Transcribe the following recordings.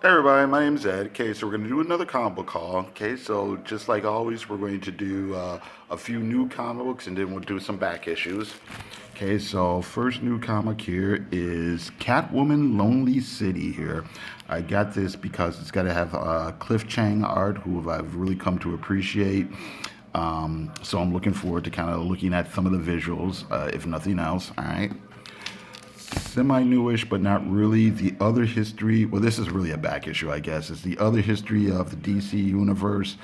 Hey everybody, my name's Ed. Okay, so we're going to do another comic book haul. Okay, so just like always, we're going to do a few new comic books and then we'll do some back issues. Okay, so first new comic here is Catwoman Lonely City here. I got this because it's got to have Cliff Chang art, who I've really come to appreciate. So I'm looking forward to kind of looking at some of the visuals, if nothing else. All right. Semi-newish, but not really. The Other History, well, this is really a back issue, I guess. It's The Other History of the DC Universe.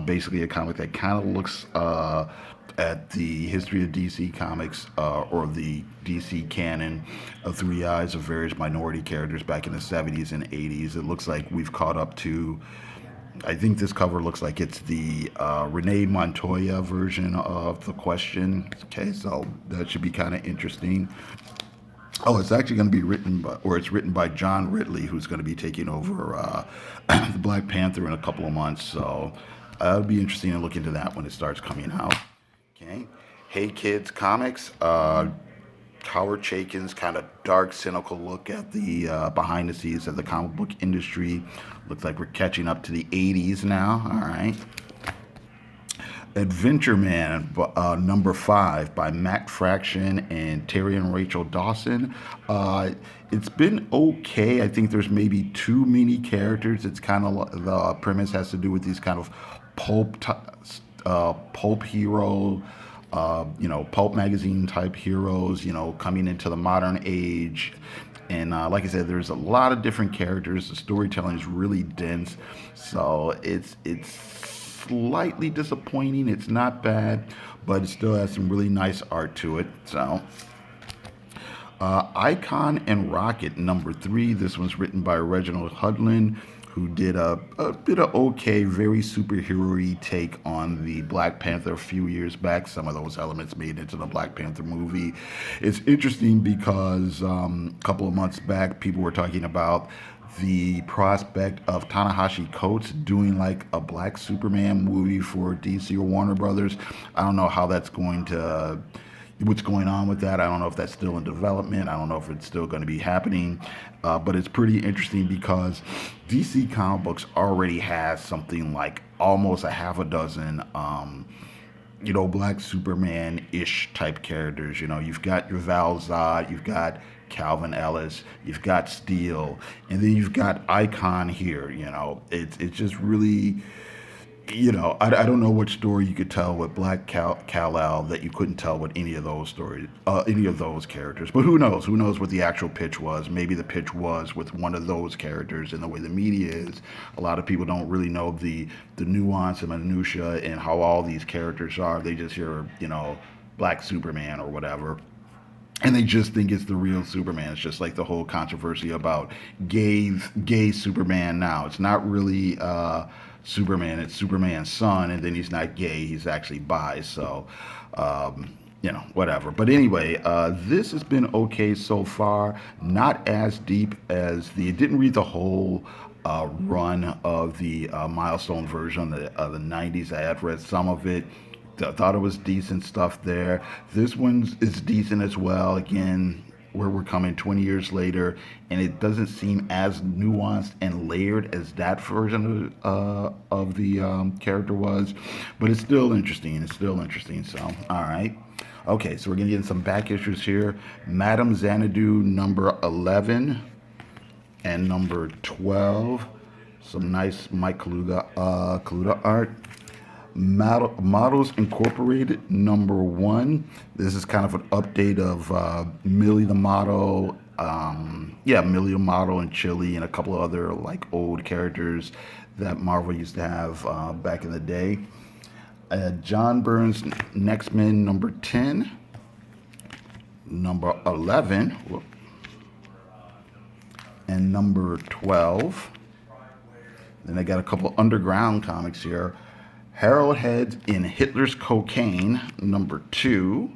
Basically, a comic that kind of looks at the history of DC Comics or the DC canon through the eyes of various minority characters back in the 70s and 80s. It looks like we've caught up to. I think this cover looks like it's the Renee Montoya version of The Question. Okay, so that should be kind of interesting. Oh, it's actually going to be written by, or it's written by John Ridley, who's going to be taking over the Black Panther in a couple of months. So it'll be interesting to look into that when it starts coming out. Okay. Hey Kids Comics. Howard Chaykin's kind of dark, cynical look at the behind the scenes of the comic book industry. Looks like we're catching up to the 80s now. All right. Adventure Man, number 5 by Matt Fraction and Terry and Rachel Dawson. It's been okay. I think there's maybe too many characters. It's kind of the premise has to do with these kind of pulp hero, pulp magazine type heroes, coming into the modern age. And like I said, there's a lot of different characters. The storytelling is really dense, so it's slightly disappointing. It's not bad, but it still has some really nice art to it. So, Icon and Rocket, number 3. This one's written by Reginald Hudlin, who did a bit of okay, very superhero-y take on the Black Panther a few years back. Some of those elements made into the Black Panther movie. It's interesting because a couple of months back, people were talking about the prospect of Ta-Nehisi Coates doing like a Black Superman movie for DC or Warner Brothers. I don't know how that's going to, what's going on with that. I don't know if that's still in development. I don't know if it's still going to be happening. But it's pretty interesting because DC Comic Books already has something like almost a half a dozen Black Superman-ish type characters. You've got your Val Zod, you've got Calvin Ellis, you've got Steel, and then you've got Icon here. It's just really, I don't know what story you could tell with Black Kal-El that you couldn't tell with any of those stories, any of those characters. But who knows? Who knows what the actual pitch was? Maybe the pitch was with one of those characters. And the way the media is, a lot of people don't really know the nuance and minutia and how all these characters are. They just hear, Black Superman or whatever, and they just think it's the real Superman. It's just like the whole controversy about gay Superman now. It's not really Superman. It's Superman's son, and then he's not gay. He's actually bi. So, whatever. But anyway, this has been okay so far. Not as deep as it didn't read the whole run of the milestone version of the 90s. I had read some of it. Thought it was decent stuff there. This one is decent as well. Again, where we're coming 20 years later, and it doesn't seem as nuanced and layered as that version of the character was, but it's still interesting. So, all right. Okay, so we're going to get some back issues here. Madame Xanadu, number 11 and number 12. Some nice Mike Kaluta art. Models Incorporated, number 1. This is kind of an update of Millie the Model, Millie the Model and Chili and a couple of other like old characters that Marvel used to have back in the day. John Byrne's Next Men, number 10, number 11, and number 12. Then I got a couple underground comics here. Harold Heads in Hitler's Cocaine, number 2.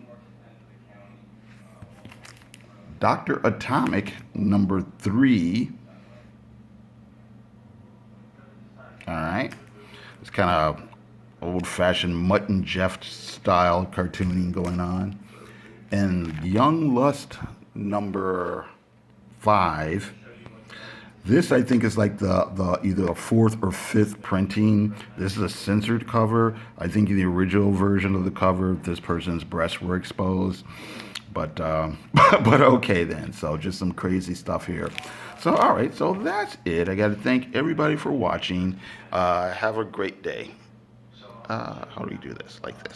Dr. Atomic, number 3. All right. It's kind of old-fashioned Mutt and Jeff style cartooning going on. And Young Lust, number 5. This I think is like the either the fourth or fifth printing. This is a censored cover. I think in the original version of the cover, this person's breasts were exposed. But but okay then. So just some crazy stuff here. So all right, so that's it. I got to thank everybody for watching. Have a great day. How do we do this? Like this.